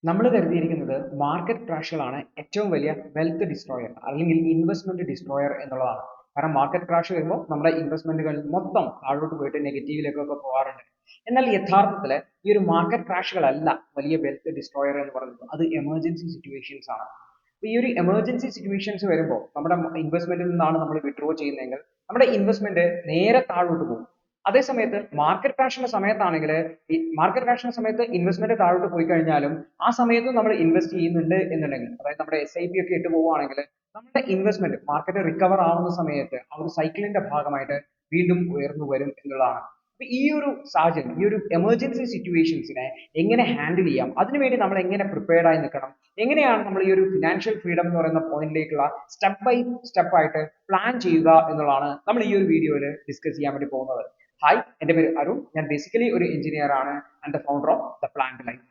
നമ്മൾ കരുതിയിരിക്കുന്നത് മാർക്കറ്റ് ക്രാഷുകളാണ് ഏറ്റവും വലിയ വെൽത്ത് ഡിസ്ട്രോയർ അല്ലെങ്കിൽ ഇൻവെസ്റ്റ്മെന്റ് ഡിസ്ട്രോയർ എന്നുള്ളതാണ്. കാരണം മാർക്കറ്റ് ക്രാഷ് വരുമ്പോൾ നമ്മുടെ ഇൻവെസ്റ്റ്മെന്റുകൾ മൊത്തം താഴോട്ട് പോയിട്ട് നെഗറ്റീവിലേക്കൊക്കെ പോകാറുണ്ട്. എന്നാൽ യഥാർത്ഥത്തിൽ ഈ ഒരു മാർക്കറ്റ് ക്രാഷുകളല്ല വലിയ വെൽത്ത് ഡിസ്ട്രോയർ എന്ന് പറയുന്നത്, അത് എമർജൻസി സിറ്റുവേഷൻസ് ആണ്. അപ്പൊ ഈ ഒരു എമർജൻസി സിറ്റുവേഷൻസ് വരുമ്പോൾ നമ്മുടെ ഇൻവെസ്റ്റ്മെന്റിൽ നിന്നാണ് നമ്മൾ വിഡ്രോ ചെയ്യുന്നതെങ്കിൽ നമ്മുടെ ഇൻവെസ്റ്റ്മെന്റ് നേരെ താഴോട്ട് പോകും. അതേ സമയത്ത് മാർക്കറ്റ് ക്രാഷിന്റെ സമയത്താണെങ്കിൽ ഈ മാർക്കറ്റ് ക്രാഷിന്റെ സമയത്ത് ഇൻവെസ്റ്റ്മെന്റ് താഴോട്ട് പോയി കഴിഞ്ഞാലും ആ സമയത്ത് നമ്മൾ ഇൻവെസ്റ്റ് ചെയ്യുന്നുണ്ട് എന്നുണ്ടെങ്കിൽ, അതായത് നമ്മുടെ SIP ഒക്കെ ഇട്ട് പോവുകയാണെങ്കിൽ നമ്മുടെ ഇൻവെസ്റ്റ്മെന്റ് മാർക്കറ്റ് റിക്കവർ ആവുന്ന സമയത്ത് ആ ഒരു സൈക്കിളിന്റെ ഭാഗമായിട്ട് വീണ്ടും ഉയർന്നു വരും എന്നുള്ളതാണ്. അപ്പൊ ഈ ഒരു സാഹചര്യം, ഈ ഒരു എമർജൻസി സിറ്റുവേഷൻസിനെ എങ്ങനെ ഹാൻഡിൽ ചെയ്യാം, അതിനുവേണ്ടി നമ്മൾ എങ്ങനെ പ്രിപ്പയർഡ് ആയി നിൽക്കണം, എങ്ങനെയാണ് നമ്മൾ ഈ ഒരു ഫിനാൻഷ്യൽ ഫ്രീഡം എന്ന് പറയുന്ന പോയിന്റിലേക്കുള്ള സ്റ്റെപ്പ് ബൈ സ്റ്റെപ്പ് ആയിട്ട് പ്ലാൻ ചെയ്യുക എന്നുള്ളതാണ് നമ്മൾ ഈ ഒരു വീഡിയോയിൽ ഡിസ്കസ് ചെയ്യാൻ വേണ്ടി പോകുന്നത്. ഹായ്, എൻ്റെ പേര് അരുൺ. ഞാൻ ബേസിക്കലി ഒരു എഞ്ചിനീയർ ആണ് and the founder of the planned life.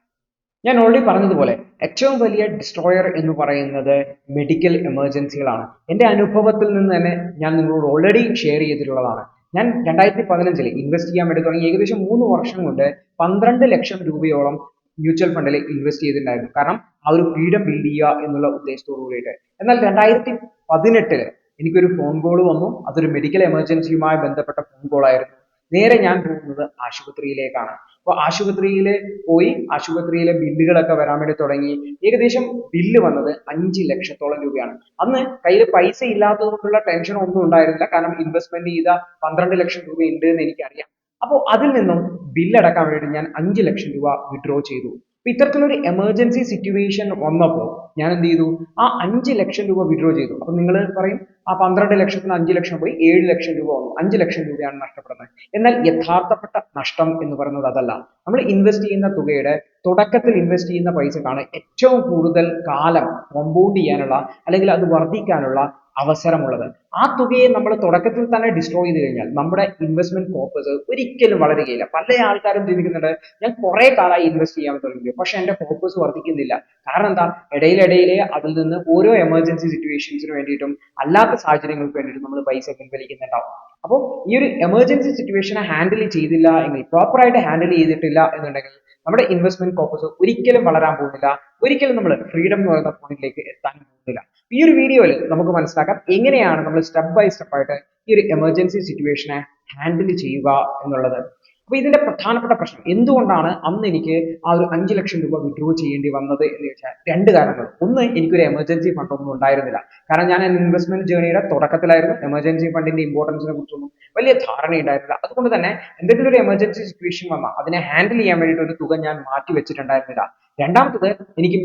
ഞാൻ ഓൾറെഡി പറഞ്ഞതുപോലെ ഏറ്റവും വലിയ ഡിസ്ട്രോയർ എന്ന് പറയുന്നത് മെഡിക്കൽ എമർജൻസികളാണ്. എൻ്റെ അനുഭവത്തിൽ നിന്ന് തന്നെ ഞാൻ നിങ്ങളോട് ഓൾറെഡി ഷെയർ ചെയ്തിട്ടുള്ളതാണ്. ഞാൻ 2015 ഇൻവെസ്റ്റ് ചെയ്യാൻ വേണ്ടി തുടങ്ങി ഏകദേശം 3 വർഷം കൊണ്ട് 12 ലക്ഷം രൂപയോളം മ്യൂച്വൽ ഫണ്ടിൽ ഇൻവെസ്റ്റ് ചെയ്തിട്ടുണ്ടായിരുന്നു. കാരണം ആ ഒരു ഫ്രീഡം ബിൽഡ് ചെയ്യുക എന്നുള്ള ഉദ്ദേശത്തോടു കൂടിയിട്ട്. എന്നാൽ 2018 എനിക്കൊരു ഫോൺ കോൾ വന്നു. അതൊരു മെഡിക്കൽ എമർജൻസിയുമായി ബന്ധപ്പെട്ട ഫോൺ കോൾ ആയിരുന്നു. നേരെ ഞാൻ പോകുന്നത് ആശുപത്രിയിലേക്കാണ്. അപ്പൊ ആശുപത്രിയിൽ പോയി ആശുപത്രിയിലെ ബില്ലുകളൊക്കെ വരാൻ വേണ്ടി തുടങ്ങി. ഏകദേശം ബില്ല് വന്നത് 5 ലക്ഷത്തോളം രൂപയാണ്. അന്ന് കയ്യിൽ പൈസ ഇല്ലാത്തത് കൊണ്ടുള്ള ടെൻഷൻ ഒന്നും ഉണ്ടായിരുന്നില്ല. കാരണം ഇൻവെസ്റ്റ്മെന്റ് ചെയ്ത 12 ലക്ഷം രൂപ ഉണ്ട് എന്ന് എനിക്കറിയാം. അപ്പോൾ അതിൽ നിന്നും ബില്ല് അടക്കാൻ വേണ്ടി ഞാൻ 5 ലക്ഷം രൂപ വിഡ്രോ ചെയ്തു. അപ്പൊ ഇത്തരത്തിലൊരു എമർജൻസി സിറ്റുവേഷൻ വന്നപ്പോൾ ഞാൻ എന്ത് ചെയ്തു? ആ 5 ലക്ഷം രൂപ വിഡ്രോ ചെയ്തു. അപ്പൊ നിങ്ങൾ പറയും, ആ 12 ലക്ഷത്തിന് 5 ലക്ഷം പോയി 7 ലക്ഷം രൂപ വന്നു, 5 ലക്ഷം രൂപയാണ് നഷ്ടപ്പെടുന്നത്. എന്നാൽ യഥാർത്ഥപ്പെട്ട നഷ്ടം എന്ന് പറയുന്നത് അതല്ല. നമ്മൾ ഇൻവെസ്റ്റ് ചെയ്യുന്ന തുകയുടെ തുടക്കത്തിൽ ഇൻവെസ്റ്റ് ചെയ്യുന്ന പൈസക്കാണ് ഏറ്റവും കൂടുതൽ കാലം കോമ്പൗണ്ട് ചെയ്യാനുള്ള അല്ലെങ്കിൽ അത് വർദ്ധിക്കാനുള്ള അവസരമുള്ളത്. ആ തുകയെ നമ്മൾ തുടക്കത്തിൽ തന്നെ ഡിസ്ട്രോയ് ചെയ്ത് കഴിഞ്ഞാൽ നമ്മുടെ ഇൻവെസ്റ്റ്മെന്റ് പർപ്പസ് ഒരിക്കലും വളരുകയില്ല. പല ആൾക്കാരും ചിന്തിക്കുന്നുണ്ട്, ഞാൻ കുറെ കാലമായി ഇൻവെസ്റ്റ് ചെയ്യാൻ തുടങ്ങി, പക്ഷെ എന്റെ പർപ്പസ് വർദ്ധിക്കുന്നില്ല. കാരണം എന്താ? ഇടയിലിടയിലെ അതിൽ നിന്ന് ഓരോ എമർജൻസി സിറ്റുവേഷൻസിന് വേണ്ടിയിട്ടും അല്ലാത്ത സാഹചര്യങ്ങൾക്ക് വേണ്ടിയിട്ടും നമ്മൾ പൈസ പിൻവലിക്കുന്നുണ്ടാവും. അപ്പോൾ ഈ ഒരു എമർജൻസി സിറ്റുവേഷനെ ഹാൻഡിൽ ചെയ്തില്ല എങ്കിൽ, പ്രോപ്പറായിട്ട് ഹാൻഡിൽ ചെയ്തിട്ടില്ല എന്നുണ്ടെങ്കിൽ നമ്മുടെ ഇൻവെസ്റ്റ്മെന്റ് പർപ്പസ് ഒരിക്കലും വളരാൻ പോകുന്നില്ല. ഒരിക്കലും നമ്മൾ ഫ്രീഡം എന്ന് പറയുന്ന പോയിന്റിലേക്ക് എത്താൻ പോകുന്നില്ല. ഈ ഒരു വീഡിയോയിൽ നമുക്ക് മനസ്സിലാക്കാം എങ്ങനെയാണ് നമ്മൾ സ്റ്റെപ്പ് ബൈ സ്റ്റെപ്പ് ആയിട്ട് ഈ ഒരു എമർജൻസി സിറ്റുവേഷനെ ഹാൻഡിൽ ചെയ്യുക എന്നുള്ളത്. അപ്പൊ ഇതിന്റെ പ്രധാനപ്പെട്ട പ്രശ്നം എന്തുകൊണ്ടാണ് അന്ന് എനിക്ക് ആ ഒരു 5 ലക്ഷം രൂപ വിഡ്രോ ചെയ്യേണ്ടി വന്നത് എന്ന് ചോദിച്ചാൽ, രണ്ട് കാരണങ്ങൾ. ഒന്ന്, എനിക്കൊരു എമർജൻസി ഫണ്ട് ഒന്നും ഉണ്ടായിരുന്നില്ല. കാരണം ഞാൻ ഇൻവെസ്റ്റ്മെന്റ് ജേണിയുടെ തുടക്കത്തിലായിരുന്നു. എമർജൻസി ഫണ്ടിന്റെ ഇമ്പോർട്ടൻസിനെ കുറിച്ചൊന്നും വലിയ ധാരണ ഉണ്ടായിരുന്നില്ല. അതുകൊണ്ട് തന്നെ എന്തെങ്കിലും ഒരു എമർജൻസി സിറ്റുവേഷൻ വന്നാൽ അതിനെ ഹാൻഡിൽ ചെയ്യാൻ വേണ്ടിയിട്ട് ഒരു തുക ഞാൻ മാറ്റി വെച്ചിട്ടുണ്ടായിരുന്നില്ല. രണ്ടാമത്തത്, എനിക്ക്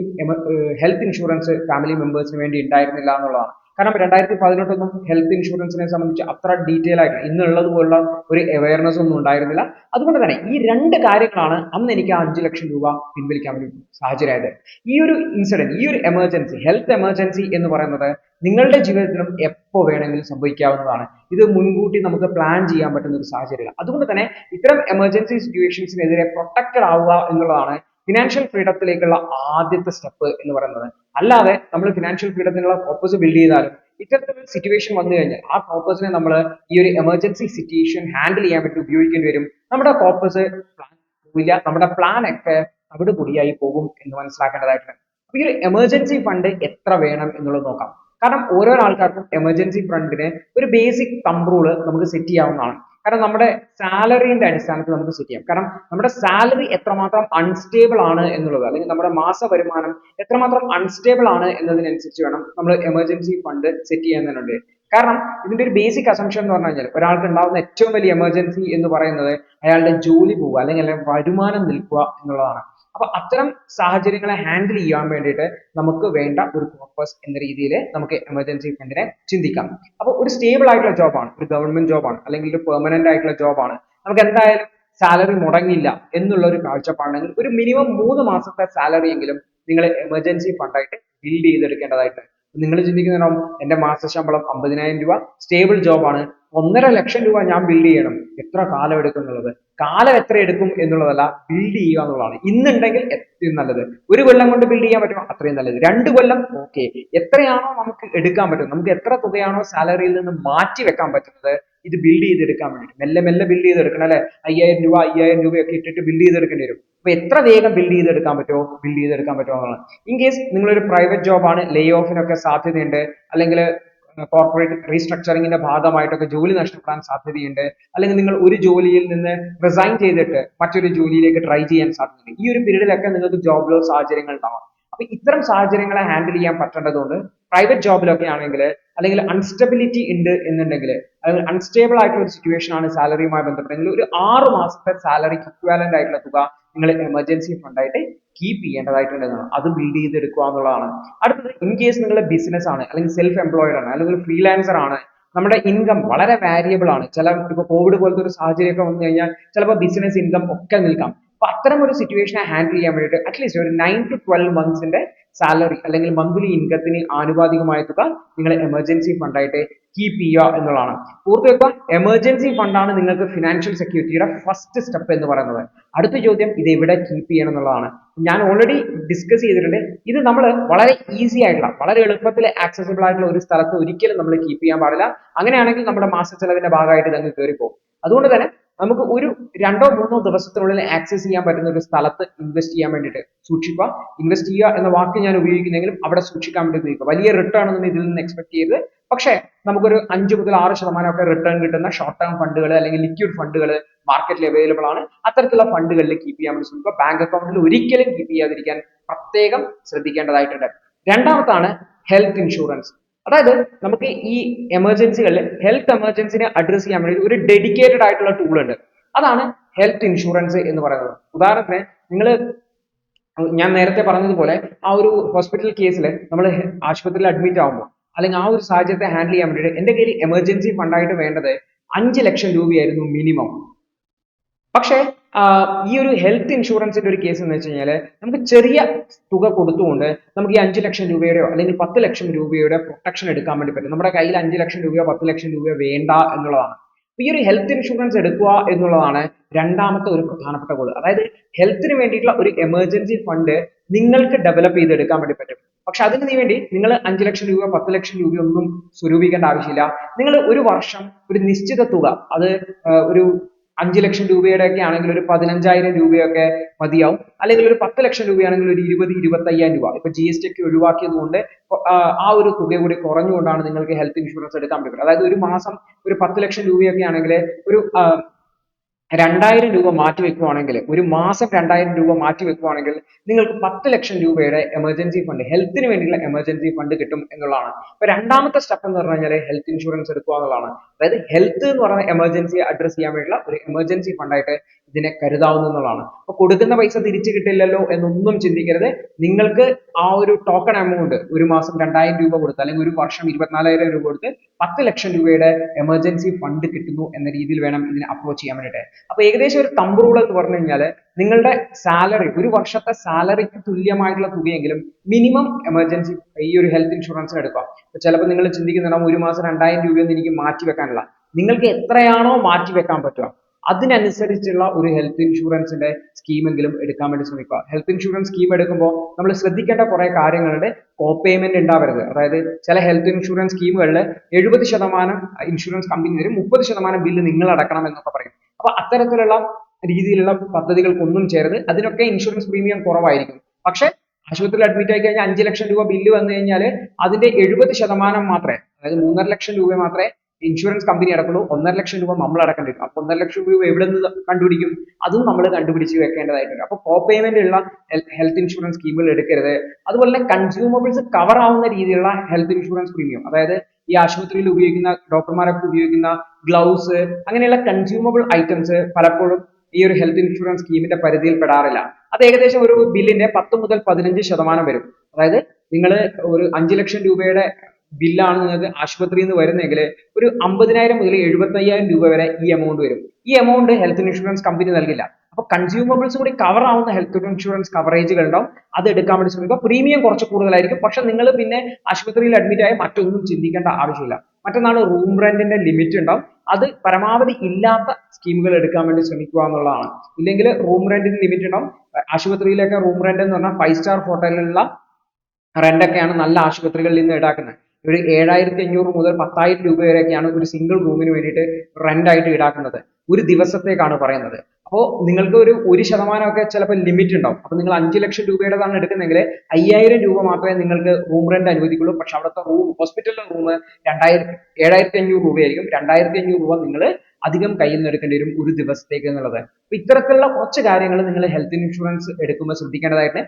ഹെൽത്ത് ഇൻഷുറൻസ് ഫാമിലി മെമ്പേഴ്സിന് വേണ്ടി ഉണ്ടായിരുന്നില്ല എന്നുള്ളതാണ്. കാരണം 2018 ഹെൽത്ത് ഇൻഷുറൻസിനെ സംബന്ധിച്ച് അത്ര ഡീറ്റെയിൽ ആയിട്ട് ഇന്നുള്ളത് പോലുള്ള ഒരു അവയർനെസ് ഒന്നും ഉണ്ടായിരുന്നില്ല. അതുകൊണ്ട് തന്നെ ഈ രണ്ട് കാര്യങ്ങളാണ് അന്ന് എനിക്ക് ആ 5 ലക്ഷം രൂപ പിൻവലിക്കാൻ വേണ്ടി സാഹചര്യമായത്. ഈ ഒരു ഇൻസിഡന്റ്, ഈ ഒരു എമർജൻസി, ഹെൽത്ത് എമർജൻസി എന്ന് പറയുന്നത് നിങ്ങളുടെ ജീവിതത്തിലും എപ്പോൾ വേണമെങ്കിലും സംഭവിക്കാവുന്നതാണ്. ഇത് മുൻകൂട്ടി നമുക്ക് പ്ലാൻ ചെയ്യാൻ പറ്റുന്ന ഒരു സാഹചര്യമില്ല. അതുകൊണ്ട് തന്നെ ഇത്തരം എമർജൻസി സിറ്റുവേഷൻസിനെതിരെ പ്രൊട്ടക്റ്റഡ് ആവുക എന്നുള്ളതാണ് ഫിനാൻഷ്യൽ ഫ്രീഡത്തിലേക്കുള്ള ആദ്യത്തെ സ്റ്റെപ്പ് എന്ന് പറയുന്നത്. അല്ലാതെ നമ്മൾ ഫിനാൻഷ്യൽ ഫ്രീഡത്തിനുള്ള പർപ്പസ് ബിൽഡ് ചെയ്താലും ഇത്തരത്തിലൊരു സിറ്റുവേഷൻ വന്നു കഴിഞ്ഞാൽ ആ പർപ്പസിനെ നമ്മൾ ഈ ഒരു എമർജൻസി സിറ്റുവേഷൻ ഹാൻഡിൽ ചെയ്യാൻ വേണ്ടി ഉപയോഗിക്കേണ്ടി വരും. നമ്മുടെ പർപ്പസ് പ്ലാൻ പോവില്ല, നമ്മുടെ പ്ലാൻ ഒക്കെ അവിടെ പൊടിയായി പോകും എന്ന് മനസ്സിലാക്കേണ്ടതായിട്ടുണ്ട്. അപ്പൊ ഈ ഒരു എമർജൻസി ഫണ്ട് എത്ര വേണം എന്നുള്ളത് നോക്കാം. കാരണം ഓരോ ആൾക്കാർക്കും എമർജൻസി ഫണ്ടിന് ഒരു ബേസിക് തമ്പ് റൂള് നമുക്ക് സെറ്റ് ചെയ്യാവുന്നതാണ്. കാരണം നമ്മുടെ സാലറിന്റെ അടിസ്ഥാനത്തിൽ നമുക്ക് സെറ്റ് ചെയ്യാം. കാരണം നമ്മുടെ സാലറി എത്രമാത്രം അൺസ്റ്റേബിൾ ആണ് എന്നുള്ളത്, അല്ലെങ്കിൽ നമ്മുടെ മാസ വരുമാനം എത്രമാത്രം അൺസ്റ്റേബിൾ ആണ് എന്നതിനനുസരിച്ച് വേണം നമ്മൾ എമർജൻസി ഫണ്ട് സെറ്റ് ചെയ്യാനുണ്ട്. കാരണം ഇതിന്റെ ഒരു ബേസിക് അസംഷൻ എന്ന് പറഞ്ഞു കഴിഞ്ഞാൽ, ഒരാൾക്ക് ഉണ്ടാവുന്ന ഏറ്റവും വലിയ എമർജൻസി എന്ന് പറയുന്നത് അയാളുടെ ജോലി പോവുക അല്ലെങ്കിൽ വരുമാനം നിൽക്കുക എന്നുള്ളതാണ്. അപ്പൊ അത്തരം സാഹചര്യങ്ങളെ ഹാൻഡിൽ ചെയ്യാൻ വേണ്ടിയിട്ട് നമുക്ക് വേണ്ട ഒരു പർപ്പസ് എന്ന രീതിയിൽ നമുക്ക് എമർജൻസി ഫണ്ടിനെ ചിന്തിക്കാം. അപ്പൊ ഒരു സ്റ്റേബിൾ ആയിട്ടുള്ള ജോബാണ്, ഒരു ഗവൺമെന്റ് ജോബാണ്, അല്ലെങ്കിൽ ഒരു പെർമനന്റ് ആയിട്ടുള്ള ജോബാണ്, നമുക്ക് എന്തായാലും സാലറി മുടങ്ങില്ല എന്നുള്ള ഒരു കാഴ്ചപ്പാടാണെങ്കിൽ ഒരു മിനിമം 3 മാസത്തെ സാലറി എങ്കിലും നിങ്ങൾ എമർജൻസി ഫണ്ടായിട്ട് ബിൽഡ് ചെയ്തെടുക്കേണ്ടതായിട്ട്. നിങ്ങൾ ചിന്തിക്കുന്നുണ്ടാവും, എന്റെ മാസ ശമ്പളം 50,000 രൂപ, സ്റ്റേബിൾ ജോബാണ്, 1.5 ലക്ഷം രൂപ ഞാൻ ബിൽഡ് ചെയ്യണം, എത്ര കാലം എടുക്കും എന്നുള്ളത്. കാലം എത്ര എടുക്കും എന്നുള്ളതല്ല, ബിൽഡ് ചെയ്യുക എന്നുള്ളതാണ്. ഇന്നുണ്ടെങ്കിൽ ഏറ്റവും നല്ലത്. 1 കൊല്ലം കൊണ്ട് ബിൽഡ് ചെയ്യാൻ പറ്റുമോ അത്രയും നല്ലത്. 2 കൊല്ലം ഓക്കെ. എത്രയാണോ നമുക്ക് എടുക്കാൻ പറ്റുന്നത്, നമുക്ക് എത്ര തുകയാണോ സാലറിയിൽ നിന്ന് മാറ്റി വെക്കാൻ പറ്റുന്നത്, ഇത് ബിൽഡ് ചെയ്തെടുക്കാൻ വേണ്ടിയിട്ട് മെല്ലെ മെല്ലെ ബിൽഡ് ചെയ്തെടുക്കണം. അല്ലെ, 5,000 രൂപ 5,000 രൂപയൊക്കെ ഇട്ടിട്ട് ബിൽഡ് ചെയ്തെടുക്കേണ്ടി വരും. അപ്പൊ എത്ര വേഗം ബിൽഡ് ചെയ്തെടുക്കാൻ പറ്റുമോ എന്നുള്ളത്. ഇൻ കേസ് നിങ്ങളൊരു പ്രൈവറ്റ് ജോബാണ്, ലേ ഓഫിനൊക്കെ സാധ്യതയുണ്ട്, അല്ലെങ്കിൽ കോർപ്പറേറ്റ് റീസ്ട്രക്ചറിങ്ങിന്റെ ഭാഗമായിട്ടൊക്കെ ജോലി നഷ്ടപ്പെടാൻ സാധ്യതയുണ്ട്, അല്ലെങ്കിൽ നിങ്ങൾ ഒരു ജോലിയിൽ നിന്ന് റിസൈൻ ചെയ്തിട്ട് മറ്റൊരു ജോലിയിലേക്ക് ട്രൈ ചെയ്യാൻ സാധ്യതയുണ്ട്. ഈ ഒരു പീരീഡിലൊക്കെ നിങ്ങൾക്ക് ജോബ് ലോസ് സാഹചര്യങ്ങൾ ഉണ്ടാവാം. അപ്പൊ ഇത്തരം സാഹചര്യങ്ങളെ ഹാൻഡിൽ ചെയ്യാൻ പറ്റേണ്ടതുകൊണ്ട് പ്രൈവറ്റ് ജോബിലൊക്കെ ആണെങ്കിൽ, അല്ലെങ്കിൽ അൺസ്റ്റബിലിറ്റി ഉണ്ട് എന്നുണ്ടെങ്കിൽ, അല്ലെങ്കിൽ അൺസ്റ്റേബിൾ ആയിട്ടുള്ള ഒരു സിറ്റുവേഷൻ ആണ് സാലറിയുമായി ബന്ധപ്പെട്ടെങ്കിൽ, ഒരു 6 മാസത്തെ സാലറിക്ക് ഇക്വാലന്റ് ആയിട്ടുള്ള തുക നിങ്ങൾ എമർജൻസി ഫണ്ടായിട്ട് കീപ്പ് ചെയ്യേണ്ടതായിട്ടുണ്ടെന്നാണ്. അത് ബിൽഡ് ചെയ്തെടുക്കുക എന്നുള്ളതാണ്. അടുത്തത്, ഇൻ കേസ് നിങ്ങളുടെ ബിസിനസ് ആണ്, അല്ലെങ്കിൽ സെൽഫ് എംപ്ലോയിഡ് ആണ്, അല്ലെങ്കിൽ ഫ്രീലാൻസർ ആണ്, നമ്മുടെ ഇൻകം വളരെ വാരിയബിൾ ആണ്. ഇപ്പൊ കോവിഡ് പോലത്തെ ഒരു സാഹചര്യമൊക്കെ വന്നു കഴിഞ്ഞാൽ ചിലപ്പോൾ ബിസിനസ് ഇൻകം ഒക്കെ നിൽക്കാം. അപ്പൊ അത്തരം ഒരു സിറ്റുവേഷനെ ഹാൻഡിൽ ചെയ്യാൻ വേണ്ടിയിട്ട് അറ്റ്ലീസ്റ്റ് ഒരു 9 to 12 മന്ത്സിന്റെ സാലറി അല്ലെങ്കിൽ മന്ത്ലി ഇൻകത്തിന് ആനുപാതികമായ തുക നിങ്ങൾ എമർജൻസി ഫണ്ടായിട്ട് കീപ്പ് ചെയ്യുക എന്നുള്ളതാണ്. ഓർത്ത് വെക്കുക, എമർജൻസി ഫണ്ടാണ് നിങ്ങൾക്ക് ഫിനാൻഷ്യൽ സെക്യൂരിറ്റിയുടെ ഫസ്റ്റ് സ്റ്റെപ്പ് എന്ന് പറയുന്നത്. അടുത്ത ചോദ്യം, ഇത് എവിടെ കീപ്പ് ചെയ്യണം എന്നുള്ളതാണ്. ഞാൻ ഓൾറെഡി ഡിസ്കസ് ചെയ്തിട്ടുണ്ട്. ഇത് നമ്മൾ വളരെ ഈസി ആയിട്ടുള്ള, വളരെ എളുപ്പത്തിൽ ആക്സസിബിൾ ആയിട്ടുള്ള ഒരു സ്ഥലത്ത് ഒരിക്കലും നമ്മൾ കീപ്പ് ചെയ്യാൻ പാടില്ല. അങ്ങനെയാണെങ്കിൽ നമ്മുടെ മാസ ചെലവിന്റെ ഭാഗമായിട്ട് ഇതങ്ങ് കയറിപ്പോകും. അതുകൊണ്ട് തന്നെ നമുക്ക് ഒരു 2-3 ദിവസത്തിനുള്ളിൽ ആക്സസ് ചെയ്യാൻ പറ്റുന്ന ഒരു സ്ഥലത്ത് ഇൻവെസ്റ്റ് ചെയ്യാൻ വേണ്ടിയിട്ട് സൂക്ഷിക്കുക. ഇൻവെസ്റ്റ് ചെയ്യുക എന്ന വാക്ക് ഞാൻ ഉപയോഗിക്കുന്നെങ്കിലും അവിടെ സൂക്ഷിക്കാൻ വേണ്ടി ഉപയോഗിക്കുക. വലിയ റിട്ടേൺ ഒന്നും ഇതിൽ നിന്ന് എക്സ്പെക്ട് ചെയ്ത്, പക്ഷേ നമുക്കൊരു 5 മുതൽ 6% ഒക്കെ റിട്ടേൺ കിട്ടുന്ന ഷോർട്ട് ടേം ഫണ്ടുകൾ അല്ലെങ്കിൽ ലിക്വിഡ് ഫണ്ടുകൾ മാർക്കറ്റിൽ അവൈലബിൾ ആണ്. അത്തരത്തിലുള്ള ഫണ്ടുകളിൽ കീപ്പ് ചെയ്യാൻ വേണ്ടി ശ്രമിക്കുക. ബാങ്ക് അക്കൗണ്ടിൽ ഒരിക്കലും കീപ്പ് ചെയ്യാതിരിക്കാൻ പ്രത്യേകം ശ്രദ്ധിക്കേണ്ടതായിട്ടുണ്ട്. രണ്ടാമത്താണ് ഹെൽത്ത് ഇൻഷുറൻസ്. അതായത് നമുക്ക് ഈ എമർജൻസികളിൽ ഹെൽത്ത് എമർജൻസിനെ അഡ്രസ് ചെയ്യാൻ വേണ്ടി ഒരു ഡെഡിക്കേറ്റഡ് ആയിട്ടുള്ള ടൂൾ ഉണ്ട്. അതാണ് ഹെൽത്ത് ഇൻഷുറൻസ് എന്ന് പറയുന്നത്. ഉദാഹരണത്തിന് നിങ്ങൾ, ഞാൻ നേരത്തെ പറഞ്ഞതുപോലെ, ആ ഒരു ഹോസ്പിറ്റൽ കേസിൽ നമ്മൾ ആശുപത്രിയിൽ അഡ്മിറ്റ് ആകുമ്പോൾ, അല്ലെങ്കിൽ ആ ഒരു സാഹചര്യത്തെ ഹാൻഡിൽ ചെയ്യാൻ വേണ്ടിയിട്ട് എന്റെ കയ്യിൽ എമർജൻസി ഫണ്ടായിട്ട് വേണ്ടത് 5 ലക്ഷം രൂപയായിരുന്നു മിനിമം. പക്ഷേ ഈ ഒരു ഹെൽത്ത് ഇൻഷുറൻസിന്റെ ഒരു കേസ് എന്ന് വെച്ച് കഴിഞ്ഞാൽ, നമുക്ക് ചെറിയ തുക കൊടുത്തുകൊണ്ട് നമുക്ക് ഈ 5 ലക്ഷം രൂപയുടെയോ അല്ലെങ്കിൽ 10 ലക്ഷം രൂപയുടെ പ്രൊട്ടക്ഷൻ എടുക്കാൻ വേണ്ടി പറ്റും. നമ്മുടെ കയ്യിൽ 5 ലക്ഷം രൂപയോ 10 ലക്ഷം രൂപയോ വേണ്ട എന്നുള്ളതാണ്. ഈ ഒരു ഹെൽത്ത് ഇൻഷുറൻസ് എടുക്കുക എന്നുള്ളതാണ് രണ്ടാമത്തെ ഒരു പ്രധാനപ്പെട്ട ഗോൾ. അതായത് ഹെൽത്തിന് വേണ്ടിയിട്ടുള്ള ഒരു എമർജൻസി ഫണ്ട് നിങ്ങൾക്ക് ഡെവലപ്പ് ചെയ്തെടുക്കാൻ വേണ്ടി പറ്റും. പക്ഷെ അതിന് വേണ്ടി നിങ്ങൾ 5 ലക്ഷം രൂപ 10 ലക്ഷം രൂപ ഒന്നും സ്വരൂപിക്കേണ്ട ആവശ്യമില്ല. നിങ്ങൾ ഒരു വർഷം ഒരു നിശ്ചിത തുക, അത് ഒരു 5 ലക്ഷം രൂപയുടെ ഒക്കെ ആണെങ്കിൽ ഒരു 15,000 രൂപയൊക്കെ മതിയാവും. അല്ലെങ്കിൽ ഒരു 10 ലക്ഷം രൂപയാണെങ്കിൽ ഒരു 20-25,000 രൂപ. ഇപ്പൊ GST ഒക്കെ ഒഴിവാക്കിയത് കൊണ്ട് ആ ഒരു തുക കൂടി കുറഞ്ഞുകൊണ്ടാണ് നിങ്ങൾക്ക് ഹെൽത്ത് ഇൻഷുറൻസ് എടുക്കാൻ പറ്റുന്നത്. അതായത് ഒരു മാസം ഒരു 10 ലക്ഷം രൂപയൊക്കെ ആണെങ്കിൽ ഒരു 2,000 രൂപ മാറ്റി വെക്കുവാണെങ്കിൽ, ഒരു മാസം 2,000 രൂപ മാറ്റി വെക്കുവാണെങ്കിൽ നിങ്ങൾക്ക് 10 ലക്ഷം രൂപയുടെ എമർജൻസി ഫണ്ട്, ഹെൽത്തിന് വേണ്ടിയുള്ള എമർജൻസി ഫണ്ട് കിട്ടും എന്നുള്ളതാണ്. അപ്പൊ രണ്ടാമത്തെ സ്റ്റെപ്പ് എന്ന് പറഞ്ഞു കഴിഞ്ഞാൽ ഹെൽത്ത് ഇൻഷുറൻസ് എടുക്കുക എന്നുള്ളതാണ്. അതായത് ഹെൽത്ത് എന്ന് പറയുന്ന എമർജൻസിയെ അഡ്രസ് ചെയ്യാൻ വേണ്ടിയുള്ള ഒരു എമർജൻസി ഫണ്ടായിട്ട് ഇതിനെ കരുതാവുന്ന എന്നുള്ളതാണ്. അപ്പൊ കൊടുക്കുന്ന പൈസ തിരിച്ചു കിട്ടില്ലല്ലോ എന്നൊന്നും ചിന്തിക്കരുത്. നിങ്ങൾക്ക് ആ ഒരു ടോക്കൺ എമൗണ്ട് ഒരു മാസം 2,000 രൂപ കൊടുത്ത്, അല്ലെങ്കിൽ ഒരു വർഷം 24,000 രൂപ കൊടുത്ത് 10 ലക്ഷം രൂപയുടെ എമർജൻസി ഫണ്ട് കിട്ടുന്നു എന്ന രീതിയിൽ വേണം ഇതിനെ അപ്രോച്ച് ചെയ്യാൻ വേണ്ടിയിട്ട്. അപ്പൊ ഏകദേശം ഒരു തമ്പ് റൂൾ എന്ന് പറഞ്ഞു കഴിഞ്ഞാൽ, നിങ്ങളുടെ സാലറി, ഒരു വർഷത്തെ സാലറിക്ക് തുല്യമായിട്ടുള്ള തുകയെങ്കിലും മിനിമം എമർജൻസി ഈ ഒരു ഹെൽത്ത് ഇൻഷുറൻസിന് എടുക്കാം. ചിലപ്പോൾ നിങ്ങൾ ചിന്തിക്കുന്നുണ്ടാവും, ഒരു മാസം 2,000 രൂപയൊന്നും എനിക്ക് മാറ്റി വെക്കാനുള്ള. നിങ്ങൾക്ക് എത്രയാണോ മാറ്റി വെക്കാൻ പറ്റുക അതിനനുസരിച്ചുള്ള ഒരു ഹെൽത്ത് ഇൻഷുറൻസിന്റെ സ്കീമെങ്കിലും എടുക്കാൻ വേണ്ടി ശ്രമിക്കുക. ഹെൽത്ത് ഇൻഷുറൻസ് സ്കീം എടുക്കുമ്പോൾ നമ്മൾ ശ്രദ്ധിക്കേണ്ട കുറെ കാര്യങ്ങളുണ്ട്. കോപേയ്മെന്റ് ഉണ്ടാവരുത്. അതായത് ചില ഹെൽത്ത് ഇൻഷുറൻസ് സ്കീമുകളിൽ 70% ഇൻഷുറൻസ് കമ്പനി തരും, 30% ബില്ല് നിങ്ങൾ അടക്കണം എന്നൊക്കെ പറയും. അപ്പൊ അത്തരത്തിലുള്ള രീതിയിലുള്ള പദ്ധതികൾക്കൊന്നും ചേർന്ന്, അതിനൊക്കെ ഇൻഷുറൻസ് പ്രീമിയം കുറവായിരിക്കും. പക്ഷെ ആശുപത്രിയിൽ അഡ്മിറ്റ് ആയി കഴിഞ്ഞാൽ 5 ലക്ഷം രൂപ ബില്ല് വന്നു കഴിഞ്ഞാൽ അതിന്റെ 70% മാത്രമേ, അതായത് 3.5 ലക്ഷം രൂപ മാത്രമേ ഇൻഷുറൻസ് കമ്പനി അടക്കുള്ളൂ. 1.5 ലക്ഷം രൂപ നമ്മൾ അടക്കേണ്ടി വരും. അപ്പൊ 1.5 ലക്ഷം രൂപ എവിടെ നിന്ന് കണ്ടുപിടിക്കും? അതും നമ്മൾ കണ്ടുപിടിച്ച് വെക്കേണ്ടതായിട്ടുണ്ട്. അപ്പൊ കോപേയ്മെന്റ് ഉള്ള ഹെൽത്ത് ഇൻഷുറൻസ് സ്കീമുകൾ എടുക്കരുത്. അതുപോലെ തന്നെ കൺസ്യൂമബിൾസ് കവർ ആവുന്ന രീതിയിലുള്ള ഹെൽത്ത് ഇൻഷുറൻസ് പ്രീമിയം, അതായത് ഈ ആശുപത്രിയിൽ ഉപയോഗിക്കുന്ന, ഡോക്ടർമാരൊക്കെ ഉപയോഗിക്കുന്ന ഗ്ലൗസ്, അങ്ങനെയുള്ള കൺസ്യൂമബിൾ ഐറ്റംസ് പലപ്പോഴും ഈ ഒരു ഹെൽത്ത് ഇൻഷുറൻസ് സ്കീമിന്റെ പരിധിയിൽ പെടാറില്ല. അത് ഏകദേശം ഒരു ബില്ലിന്റെ 10 മുതൽ 15% വരും. അതായത് നിങ്ങൾ ഒരു 5 ലക്ഷം രൂപയുടെ ബില്ലാണ് നിങ്ങൾക്ക് ആശുപത്രിയിൽ നിന്ന് വരുന്നെങ്കിൽ ഒരു 50,000 മുതൽ 75,000 രൂപ വരെ ഈ എമൗണ്ട് വരും. ഈ എമൗണ്ട് ഹെൽത്ത് ഇൻഷുറൻസ് കമ്പനി നൽകില്ല. അപ്പൊ കൺസ്യൂമബിൾസ് കൂടി കവർ ആവുന്ന ഹെൽത്ത് ഇൻഷുറൻസ് കവറേജുകൾ ഉണ്ടാവും. അത് എടുക്കാൻ വേണ്ടി ശ്രമിക്കുക. പ്രീമിയം കുറച്ച് കൂടുതലായിരിക്കും. പക്ഷെ നിങ്ങൾ പിന്നെ ആശുപത്രിയിൽ അഡ്മിറ്റ് ആയ മറ്റൊന്നും ചിന്തിക്കേണ്ട ആവശ്യമില്ല. മറ്റൊന്നാണ് റൂം റെന്റിന്റെ ലിമിറ്റ് ഉണ്ടാവും. അത് പരമാവധി ഇല്ലാത്ത സ്കീമുകൾ എടുക്കാൻ വേണ്ടി ശ്രമിക്കുക എന്നുള്ളതാണ്. ഇല്ലെങ്കിൽ റൂം റെന്റിന് ലിമിറ്റ് ഉണ്ടാവും. ആശുപത്രിയിലൊക്കെ റൂം റെന്റ് എന്ന് പറഞ്ഞാൽ 5 സ്റ്റാർ ഹോട്ടലിലുള്ള റെന്റൊക്കെയാണ് നല്ല ആശുപത്രികളിൽ നിന്ന് ഈടാക്കുന്നത്. ഒരു 7,500 മുതൽ 10,000 രൂപ വരെയൊക്കെയാണ് ഒരു സിംഗിൾ റൂമിന് വേണ്ടിയിട്ട് റെന്റ് ആയിട്ട് ഈടാക്കുന്നത്. ഒരു ദിവസത്തേക്കാണ് പറയുന്നത്. അപ്പോൾ നിങ്ങൾക്ക് ഒരു ശതമാനമൊക്കെ ചിലപ്പോൾ ലിമിറ്റ് ഉണ്ടാവും. അപ്പോൾ നിങ്ങൾ 5 ലക്ഷം രൂപയുടേതാണ് എടുക്കുന്നതെങ്കിൽ 5000 രൂപ മാത്രമേ നിങ്ങൾക്ക് റൂം റെന്റ് അനുവദിക്കുള്ളൂ. പക്ഷെ അവിടുത്തെ ഹോസ്പിറ്റലിലെ റൂം 7500 രൂപയായിരിക്കും. 2500 രൂപ നിങ്ങൾ അധികം കയ്യിൽ നിന്ന് എടുക്കേണ്ടി വരും ഒരു ദിവസത്തേക്ക് എന്നുള്ളത്. അപ്പൊ ഇത്തരത്തിലുള്ള കുറച്ച് കാര്യങ്ങൾ നിങ്ങൾ ഹെൽത്ത് ഇൻഷുറൻസ് എടുക്കുമ്പോൾ ശ്രദ്ധിക്കേണ്ടതായിട്ട്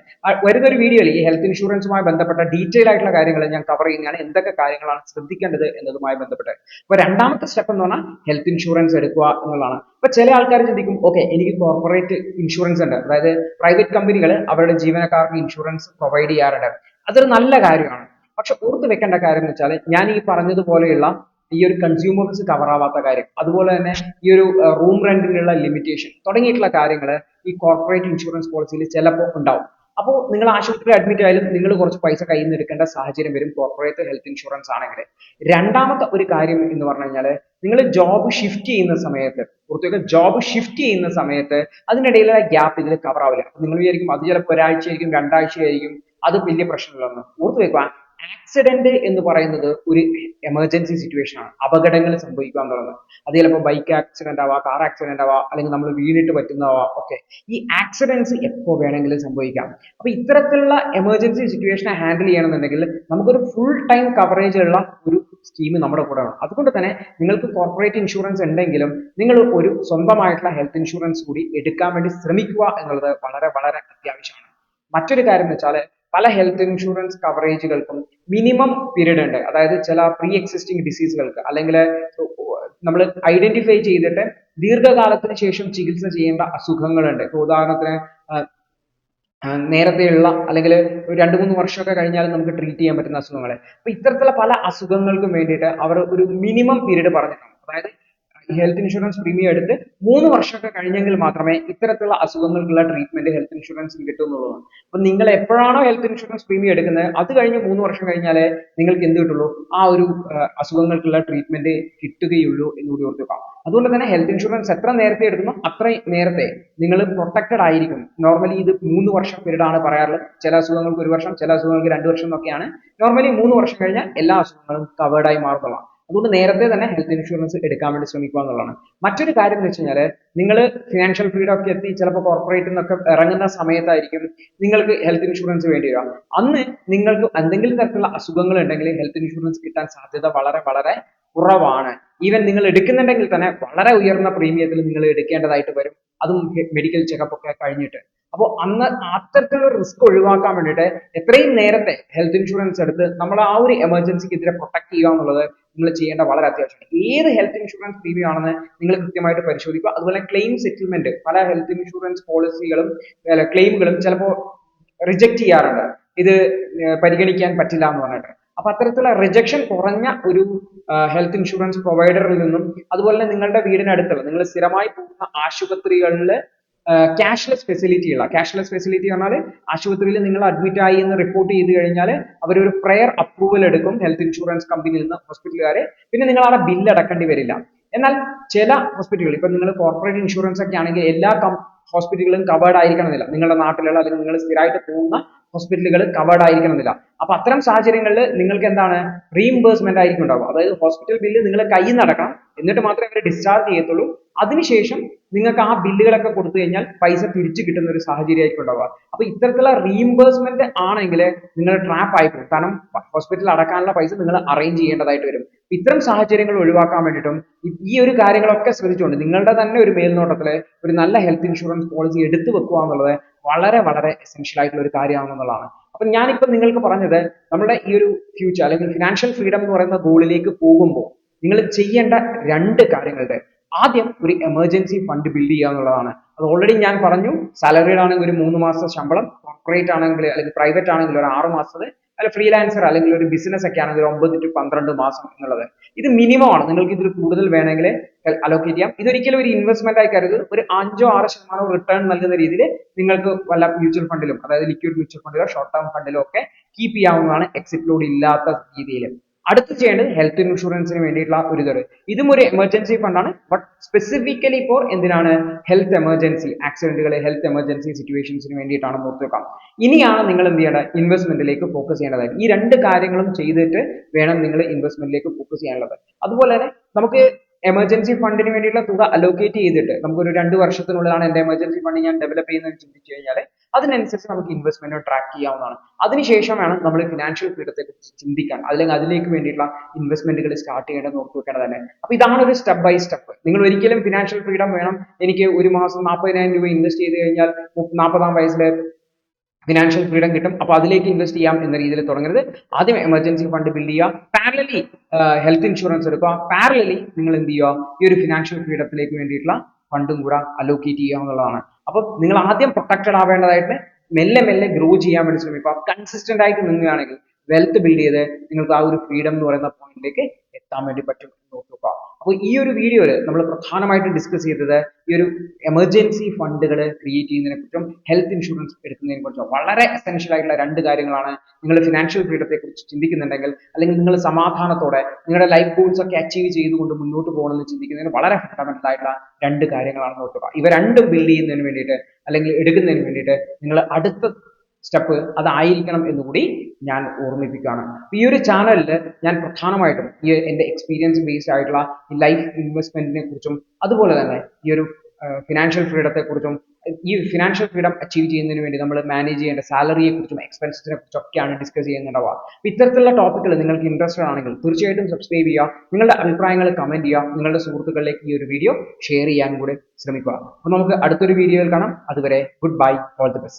വരുന്നൊരു വീഡിയോയിൽ ഈ ഹെൽത്ത് ഇൻഷുറൻസുമായി ബന്ധപ്പെട്ട ഡീറ്റെയിൽ ആയിട്ടുള്ള കാര്യങ്ങൾ ഞാൻ കവർ ചെയ്യുന്നതാണ്, എന്തൊക്കെ കാര്യങ്ങളാണ് ശ്രദ്ധിക്കേണ്ടത് എന്നതുമായി ബന്ധപ്പെട്ട്. അപ്പൊ രണ്ടാമത്തെ സ്റ്റെപ്പ് എന്ന് പറഞ്ഞാൽ ഹെൽത്ത് ഇൻഷുറൻസ് എടുക്കുക എന്നുള്ളതാണ്. അപ്പൊ ചില ആൾക്കാർ ചിന്തിക്കും, ഓക്കെ എനിക്ക് കോർപ്പറേറ്റ് ഇൻഷുറൻസ് ഉണ്ട്, അതായത് പ്രൈവറ്റ് കമ്പനികൾ അവരുടെ ജീവനക്കാർക്ക് ഇൻഷുറൻസ് പ്രൊവൈഡ് ചെയ്യാറുണ്ട്. അതൊരു നല്ല കാര്യമാണ്. പക്ഷെ ഓർത്ത് വെക്കേണ്ട കാര്യം എന്ന് വെച്ചാൽ ഞാൻ ഈ പറഞ്ഞതുപോലെയുള്ള ഈ ഒരു കൺസ്യൂമേഴ്സ് കവർ ആവാത്ത കാര്യം, അതുപോലെ തന്നെ ഈ ഒരു റൂം റെന്റിനുള്ള ലിമിറ്റേഷൻ തുടങ്ങിയിട്ടുള്ള കാര്യങ്ങൾ ഈ കോർപ്പറേറ്റ് ഇൻഷുറൻസ് പോളിസിയിൽ ചിലപ്പോൾ ഉണ്ടാവും. അപ്പോൾ നിങ്ങൾ ആശുപത്രിയിൽ അഡ്മിറ്റ് ആയാലും നിങ്ങൾ കുറച്ച് പൈസ കയ്യിൽ നിന്ന് എടുക്കേണ്ട സാഹചര്യം വരും കോർപ്പറേറ്റ് ഹെൽത്ത് ഇൻഷുറൻസ് ആണെങ്കിൽ. രണ്ടാമത്തെ ഒരു കാര്യം എന്ന് പറഞ്ഞു കഴിഞ്ഞാൽ നിങ്ങൾ ജോബ് ഷിഫ്റ്റ് ചെയ്യുന്ന സമയത്ത്, പുറത്തേക്ക് ജോബ് ഷിഫ്റ്റ് ചെയ്യുന്ന സമയത്ത് അതിനിടയിലുള്ള ഗ്യാപ്പ് ഇതിൽ കവർ ആവില്ല. നിങ്ങൾ വിചാരിക്കും അത് ചിലപ്പോൾ ഒരാഴ്ച ആയിരിക്കും, രണ്ടാഴ്ച ആയിരിക്കും, അത് വലിയ പ്രശ്നമില്ലെന്ന്. ഓർത്ത് വെക്കുക, ആക്സിഡന്റ് എന്ന് പറയുന്നത് ഒരു എമർജൻസി സിറ്റുവേഷൻ ആണ്. അപകടങ്ങൾ സംഭവിക്കുക എന്നുള്ളത് അത് ചിലപ്പോൾ ബൈക്ക് ആക്സിഡന്റ് ആവാം, കാർ ആക്സിഡന്റ് ആവാം, അല്ലെങ്കിൽ നമ്മൾ വീണിട്ട് പറ്റുന്നതാവാം. ഒക്കെ ഈ ആക്സിഡൻസ് എപ്പോൾ വേണമെങ്കിലും സംഭവിക്കാം. അപ്പൊ ഇത്തരത്തിലുള്ള എമർജൻസി സിറ്റുവേഷനെ ഹാൻഡിൽ ചെയ്യണമെന്നുണ്ടെങ്കിൽ നമുക്കൊരു ഫുൾ ടൈം കവറേജ് ഉള്ള ഒരു സ്കീം നമ്മുടെ കൂടെ വേണം. അതുകൊണ്ട് തന്നെ നിങ്ങൾക്ക് കോർപ്പറേറ്റ് ഇൻഷുറൻസ് ഉണ്ടെങ്കിലും നിങ്ങൾ ഒരു സ്വന്തമായിട്ടുള്ള ഹെൽത്ത് ഇൻഷുറൻസ് കൂടി എടുക്കാൻ വേണ്ടി ശ്രമിക്കുക എന്നുള്ളത് വളരെ വളരെ അത്യാവശ്യമാണ്. മറ്റൊരു കാര്യം എന്ന് വെച്ചാൽ പല ഹെൽത്ത് ഇൻഷുറൻസ് കവറേജുകൾക്കും മിനിമം പീരീഡ് ഉണ്ട്. അതായത് ചില പ്രീ എക്സിസ്റ്റിംഗ് ഡിസീസുകൾക്ക് അല്ലെങ്കിൽ നമ്മൾ ഐഡന്റിഫൈ ചെയ്തിട്ട് ദീർഘകാലത്തിന് ശേഷം ചികിത്സ ചെയ്യേണ്ട അസുഖങ്ങളുണ്ട്. ഇപ്പൊ ഉദാഹരണത്തിന് നേരത്തെയുള്ള അല്ലെങ്കിൽ ഒരു 2-3 വർഷമൊക്കെ കഴിഞ്ഞാൽ നമുക്ക് ട്രീറ്റ് ചെയ്യാൻ പറ്റുന്ന അസുഖങ്ങൾ. അപ്പൊ ഇത്തരത്തിലുള്ള പല അസുഖങ്ങൾക്കും വേണ്ടിയിട്ട് അവർ ഒരു മിനിമം പീരീഡ് പറഞ്ഞിട്ടുണ്ട്. അതായത് ഹെൽത്ത് ഇൻഷുറൻസ് പ്രീമിയം എടുത്ത് 3 വർഷമൊക്കെ കഴിഞ്ഞെങ്കിൽ മാത്രമേ ഇത്തരത്തിലുള്ള അസുഖങ്ങൾക്കുള്ള ട്രീറ്റ്മെന്റ് ഹെൽത്ത് ഇൻഷുറൻസിന് കിട്ടുന്നുള്ളതാണ്. അപ്പൊ നിങ്ങൾ എപ്പോഴാണോ ഹെൽത്ത് ഇൻഷുറൻസ് പ്രീമിയം എടുക്കുന്നത് അത് കഴിഞ്ഞ് 3 വർഷം കഴിഞ്ഞാലേ നിങ്ങൾക്ക് എന്ത് കിട്ടുള്ളൂ, ആ ഒരു അസുഖങ്ങൾക്കുള്ള ട്രീറ്റ്മെന്റ് കിട്ടുകയുള്ളൂ എന്നുകൂടി ഓർക്കുക. അതുകൊണ്ട് തന്നെ ഹെൽത്ത് ഇൻഷുറൻസ് എത്ര നേരത്തെ എടുക്കുന്നോ അത്രയും നേരത്തെ നിങ്ങൾ പ്രൊട്ടക്റ്റഡ് ആയിരിക്കും. നോർമലി ഇത് 3 വർഷം പീരീഡ് ആണ് പറയാറുള്ളത്. ചില അസുഖങ്ങൾക്ക് 1 വർഷം, ചില അസുഖങ്ങൾക്ക് 2 വർഷം എന്നൊക്കെയാണ്. നോർമലി 3 വർഷം കഴിഞ്ഞാൽ എല്ലാ അസുഖങ്ങളും കവേർഡ് ആയി മാറുന്നതാണ്. അതുകൊണ്ട് നേരത്തെ തന്നെ ഹെൽത്ത് ഇൻഷുറൻസ് എടുക്കാൻ വേണ്ടി ശ്രമിക്കുക എന്നുള്ളതാണ്. മറ്റൊരു കാര്യം എന്ന് വെച്ച് കഴിഞ്ഞാൽ നിങ്ങൾ ഫിനാൻഷ്യൽ ഫ്രീഡം ഒക്കെ എത്തി ചിലപ്പോൾ കോർപ്പറേറ്റിൽ നിന്നൊക്കെ ഇറങ്ങുന്ന സമയത്തായിരിക്കും നിങ്ങൾക്ക് ഹെൽത്ത് ഇൻഷുറൻസ് വേണ്ടി വരിക. അന്ന് നിങ്ങൾക്ക് എന്തെങ്കിലും തരത്തിലുള്ള അസുഖങ്ങൾ ഉണ്ടെങ്കിൽ ഹെൽത്ത് ഇൻഷുറൻസ് കിട്ടാൻ സാധ്യത വളരെ വളരെ കുറവാണ്. ഈവൻ നിങ്ങൾ എടുക്കുന്നുണ്ടെങ്കിൽ തന്നെ വളരെ ഉയർന്ന പ്രീമിയത്തിൽ നിങ്ങൾ എടുക്കേണ്ടതായിട്ട് വരും, അതും മെഡിക്കൽ ചെക്കപ്പ് ഒക്കെ കഴിഞ്ഞിട്ട്. അപ്പോൾ അന്ന് അത്തരത്തിലുള്ള റിസ്ക് ഒഴിവാക്കാൻ വേണ്ടിയിട്ട് എത്രയും നേരത്തെ ഹെൽത്ത് ഇൻഷുറൻസ് എടുത്ത് നമ്മൾ ആ ഒരു എമർജൻസിക്ക് എതിരെ പ്രൊട്ടക്ട് ചെയ്യുക എന്നുള്ളത് നിങ്ങൾ ചെയ്യേണ്ട വളരെ അത്യാവശ്യമാണ്. ഏത് ഹെൽത്ത് ഇൻഷുറൻസ് പ്രീമിയം ആണെന്ന് നിങ്ങൾ കൃത്യമായിട്ട് പരിശോധിക്കുക. അതുപോലെ ക്ലെയിം സെറ്റിൽമെന്റ്, പല ഹെൽത്ത് ഇൻഷുറൻസ് പോളിസികളും ക്ലെയിമുകളും ചിലപ്പോൾ റിജക്ട് ചെയ്യാറുണ്ട്, ഇത് പരിഗണിക്കാൻ പറ്റില്ല എന്ന് പറഞ്ഞിട്ട്. അപ്പൊ അത്തരത്തിലുള്ള റിജക്ഷൻ കുറഞ്ഞ ഒരു ഹെൽത്ത് ഇൻഷുറൻസ് പ്രൊവൈഡറിൽ നിന്നും, അതുപോലെ തന്നെ നിങ്ങളുടെ വീടിനടുത്തുള്ള നിങ്ങൾ സ്ഥിരമായി പോകുന്ന ആശുപത്രികളിൽ ക്യാഷ്ലെസ് ഫെസിലിറ്റി പറഞ്ഞാൽ ആശുപത്രിയിൽ നിങ്ങൾ അഡ്മിറ്റ് ആയി എന്ന് റിപ്പോർട്ട് ചെയ്ത് കഴിഞ്ഞാൽ അവരൊരു പ്രയർ അപ്രൂവൽ എടുക്കും ഹെൽത്ത് ഇൻഷുറൻസ് കമ്പനിയിൽ നിന്ന്, ഹോസ്പിറ്റലുകാരെ. പിന്നെ നിങ്ങൾ അവിടെ ബില്ല് അടക്കേണ്ടി വരില്ല. എന്നാൽ ചില ഹോസ്പിറ്റലുകൾ, ഇപ്പൊ നിങ്ങൾ കോർപ്പറേറ്റ് ഇൻഷുറൻസ് ഒക്കെ ആണെങ്കിൽ എല്ലാ ഹോസ്പിറ്റലുകളും കവേർഡ് ആയിരിക്കണമെന്നില്ല. നിങ്ങളുടെ നാട്ടിലുള്ള അല്ലെങ്കിൽ നിങ്ങൾ സ്ഥിരമായിട്ട് പോകുന്ന ഹോസ്പിറ്റലുകൾ കവേർഡ് ആയിരിക്കണമെന്നില്ല. അപ്പൊ അത്തരം സാഹചര്യങ്ങളിൽ നിങ്ങൾക്ക് എന്താണ്, റീഇംബേഴ്സ്മെന്റ് ആയിരിക്കും ഉണ്ടാവുക. അതായത് ഹോസ്പിറ്റൽ ബില്ല് നിങ്ങൾ കയ്യിൽ നിന്ന് അടക്കണം, എന്നിട്ട് മാത്രമേ അവർ ഡിസ്ചാർജ് ചെയ്യത്തുള്ളൂ. അതിനുശേഷം നിങ്ങൾക്ക് ആ ബില്ലുകളൊക്കെ കൊടുത്തു കഴിഞ്ഞാൽ പൈസ തിരിച്ചു കിട്ടുന്ന ഒരു സാഹചര്യമായിരിക്കും ഉണ്ടാവുക. അപ്പൊ ഇത്തരത്തിലുള്ള റീഇംബേഴ്സ്മെന്റ് ആണെങ്കിൽ നിങ്ങൾ ട്രാപ്പ് ആയി പോകും. കാരണം ഹോസ്പിറ്റലിൽ അടക്കാനുള്ള പൈസ നിങ്ങൾ അറേഞ്ച് ചെയ്യേണ്ടതായിട്ട് വരും. ഇത്തരം സാഹചര്യങ്ങൾ ഒഴിവാക്കാൻ വേണ്ടിയിട്ടും ഈ ഒരു കാര്യങ്ങളൊക്കെ ശ്രദ്ധിച്ചുകൊണ്ട് നിങ്ങളുടെ തന്നെ ഒരു മേൽനോട്ടത്തില് ഒരു നല്ല ഹെൽത്ത് ഇൻഷുറൻസ് പോളിസി എടുത്തു വെക്കുക എന്നുള്ളത് വളരെ വളരെ എസെൻഷ്യൽ ആയിട്ടുള്ള ഒരു കാര്യമാണെന്നുള്ളതാണ്. അപ്പൊ ഞാനിപ്പോ നിങ്ങൾക്ക് പറഞ്ഞത് നമ്മുടെ ഈ ഒരു ഫ്യൂച്ചർ അല്ലെങ്കിൽ ഫിനാൻഷ്യൽ ഫ്രീഡം എന്ന് പറയുന്ന ഗോളിലേക്ക് പോകുമ്പോൾ നിങ്ങൾ ചെയ്യേണ്ട 2 കാര്യങ്ങളുണ്ട്. ആദ്യം ഒരു എമർജൻസി ഫണ്ട് ബിൽഡ് ചെയ്യുക എന്നുള്ളതാണ്. അത് ഓൾറെഡി ഞാൻ പറഞ്ഞു. സാലറീഡ് ആണെങ്കിൽ ഒരു 3 മാസത്തെ ശമ്പളം, കോർപ്പറേറ്റ് ആണെങ്കിൽ അല്ലെങ്കിൽ പ്രൈവറ്റ് ആണെങ്കിൽ ഒരു 6 മാസത്തെ, അല്ല ഫ്രീലാൻസർ അല്ലെങ്കിൽ ഒരു ബിസിനസ് ഒക്കെ ആണെങ്കിൽ 9 to 12 മാസം എന്നുള്ളത് ഇത് മിനിമം ആണ്. നിങ്ങൾക്ക് ഇതിൽ കൂടുതൽ വേണമെങ്കിൽ അലോക്കേറ്റ് ചെയ്യാം. ഇതൊരിക്കലും ഒരു ഇൻവെസ്റ്റ്മെന്റ് ആയി കരുത്. ഒരു 5-6% റിട്ടേൺ നൽകുന്ന രീതിയിൽ നിങ്ങൾക്ക് വല്ല മ്യൂച്വൽ ഫണ്ടിലും, അതായത് ലിക്വിഡ് മ്യൂച്വൽ ഫണ്ടിലോ ഷോർട്ട് ടേം ഫണ്ടിലോ ഒക്കെ കീപ്പ് ചെയ്യാവുന്നതാണ്, എക്സിറ്റ് ലോഡ് ഇല്ലാത്ത രീതിയിൽ. അടുത്ത് ചെയ്യേണ്ടത് ഹെൽത്ത് ഇൻഷുറൻസിന് വേണ്ടിയിട്ടുള്ള ഒരു ഇതും ഒരു എമർജൻസി ഫണ്ടാണ്. ബട്ട് സ്പെസിഫിക്കലി ഫോർ എന്തിനാണ്, ഹെൽത്ത് എമർജൻസി ആക്സിഡന്റുകൾ, ഹെൽത്ത് എമർജൻസി സിറ്റുവേഷൻസിന് വേണ്ടിയിട്ടാണ് ഓർത്ത് വെക്കാം. ഇനിയാണ് നിങ്ങൾ എന്ത് ചെയ്യേണ്ടത്, ഇൻവെസ്റ്റ്മെന്റിലേക്ക് ഫോക്കസ് ചെയ്യേണ്ടതായിട്ട്. ഈ 2 കാര്യങ്ങളും ചെയ്തിട്ട് വേണം നിങ്ങൾ ഇൻവെസ്റ്റ്മെന്റിലേക്ക് ഫോക്കസ് ചെയ്യാനുള്ളത്. അതുപോലെ തന്നെ നമുക്ക് എമർജൻസി ഫണ്ടിന് വേണ്ടിയിട്ടുള്ള തുക അലോക്കേറ്റ് ചെയ്തിട്ട് നമുക്കൊരു 2 വർഷത്തിനുള്ളിലാണ് എൻ്റെ എമർജൻസി ഫണ്ട് ഞാൻ ഡെവലപ്പ് ചെയ്യുന്നത് ചിന്തിച്ചു കഴിഞ്ഞാൽ അതിനനുസരിച്ച് നമുക്ക് ഇൻവെസ്റ്റ്മെന്റ് ട്രാക്ക് ചെയ്യാവുന്നതാണ്. അതിനുശേഷം വേണം നമ്മൾ ഫിനാൻഷ്യൽ ഫ്രീഡത്തെ കുറിച്ച് ചിന്തിക്കാൻ, അല്ലെങ്കിൽ അതിലേക്ക് വേണ്ടിയിട്ടുള്ള ഇൻവെസ്റ്റ്മെന്റുകൾ സ്റ്റാർട്ട് ചെയ്യേണ്ടത് ഓർത്ത് വെക്കേണ്ടത് തന്നെ. അപ്പൊ ഇതാണ് ഒരു സ്റ്റെപ്പ് ബൈ സ്റ്റെപ്പ്. നിങ്ങൾ ഒരിക്കലും ഫിനാൻഷ്യൽ ഫ്രീഡം വേണം, എനിക്ക് ഒരു മാസം 40,000 രൂപ ഇൻവെസ്റ്റ് ചെയ്ത് കഴിഞ്ഞാൽ 40-ആം വയസ്സിൽ ഫിനാൻഷ്യൽ ഫ്രീഡം കിട്ടും, അപ്പൊ അതിലേക്ക് ഇൻവെസ്റ്റ് ചെയ്യാം എന്ന രീതിയിൽ തുടങ്ങരുത്. ആദ്യം എമർജൻസി ഫണ്ട് ബിൽഡ് ചെയ്യുക, പാരലലി ഹെൽത്ത് ഇൻഷുറൻസ് എടുക്കുക, പാരലലി നിങ്ങൾ എന്ത് ചെയ്യുക, ഈ ഒരു ഫിനാൻഷ്യൽ ഫ്രീഡത്തിലേക്ക് വേണ്ടിയിട്ടുള്ള ഫണ്ടും കൂടെ അലോക്കേറ്റ് ചെയ്യുക എന്നുള്ളതാണ്. അപ്പൊ നിങ്ങൾ ആദ്യം പ്രൊട്ടക്റ്റഡ് ആവേണ്ടതായിട്ട് മെല്ലെ മെല്ലെ ഗ്രോ ചെയ്യാൻ വേണ്ടി ശ്രമിക്കുക. കൺസിസ്റ്റന്റ് ആയിട്ട് നിന്നുകയാണെങ്കിൽ വെൽത്ത് ബിൽഡ് ചെയ്ത് നിങ്ങൾക്ക് ആ ഒരു ഫ്രീഡം എന്ന് പറയുന്ന പോയിന്റിലേക്ക് എത്താൻ വേണ്ടി പറ്റും എന്ന് നോക്കുക. അപ്പോൾ ഈ ഒരു വീഡിയോയിൽ നമ്മൾ പ്രധാനമായിട്ടും ഡിസ്കസ് ചെയ്തത് ഈ ഒരു എമർജൻസി ഫണ്ടുകൾ ക്രിയേറ്റ് ചെയ്യുന്നതിനെ കുറിച്ചും ഹെൽത്ത് ഇൻഷുറൻസ് എടുക്കുന്നതിനെ കുറിച്ചും വളരെ എസെൻഷ്യൽ ആയിട്ടുള്ള 2 കാര്യങ്ങളാണ്. നിങ്ങൾ ഫിനാൻഷ്യൽ ഫ്രീഡത്തെ കുറിച്ച് ചിന്തിക്കുന്നുണ്ടെങ്കിൽ, അല്ലെങ്കിൽ നിങ്ങൾ സമാധാനത്തോടെ നിങ്ങളുടെ ലൈഫ് ഗോൾസ് ഒക്കെ അച്ചീവ് ചെയ്തുകൊണ്ട് മുന്നോട്ട് പോകണമെന്ന് ചിന്തിക്കുന്നതിന് വളരെ ഫണ്ടമെന്റൽ ആയിട്ടുള്ള 2 കാര്യങ്ങളാണെന്ന് ഓർക്കുക. ഇവ രണ്ടും ബിൽഡ് ചെയ്യുന്നതിന് വേണ്ടിയിട്ട് അല്ലെങ്കിൽ എടുക്കുന്നതിന് വേണ്ടിയിട്ട് നിങ്ങൾ അടുത്ത സ്റ്റെപ്പ് അതായിരിക്കണം എന്നുകൂടി ഞാൻ ഓർമ്മിപ്പിക്കുകയാണ്. ഈ ഒരു ചാനലിൽ ഞാൻ പ്രധാനമായിട്ടും ഈ എൻ്റെ എക്സ്പീരിയൻസ് ബേസ്ഡ് ആയിട്ടുള്ള ഈ ലൈഫ് ഇൻവെസ്റ്റ്മെന്റിനെ കുറിച്ചും അതുപോലെ തന്നെ ഈ ഒരു ഫിനാൻഷ്യൽ ഫ്രീഡത്തെ കുറിച്ചും, ഈ ഫിനാൻഷ്യൽ ഫ്രീഡം അച്ചീവ് ചെയ്യുന്നതിന് വേണ്ടി നമ്മൾ മാനേജ് ചെയ്യേണ്ട സാലറിയെ കുറിച്ചും എക്സ്പെൻസിനെ കുറിച്ചും ഒക്കെയാണ് ഡിസ്കസ് ചെയ്യുന്നുണ്ടാവുക. ഇത്തരത്തിലുള്ള ടോപ്പിക്കുകൾ നിങ്ങൾക്ക് ഇൻട്രസ്റ്റഡ് ആണെങ്കിൽ തീർച്ചയായിട്ടും സബ്സ്ക്രൈബ് ചെയ്യുക, നിങ്ങളുടെ അഭിപ്രായങ്ങൾ കമന്റ് ചെയ്യുക, നിങ്ങളുടെ സുഹൃത്തുക്കളിലേക്ക് ഈ ഒരു വീഡിയോ ഷെയർ ചെയ്യാൻ കൂടെ ശ്രമിക്കുക. അപ്പോൾ നമുക്ക് അടുത്തൊരു വീഡിയോയിൽ കാണാം. അതുവരെ good bye, all the best.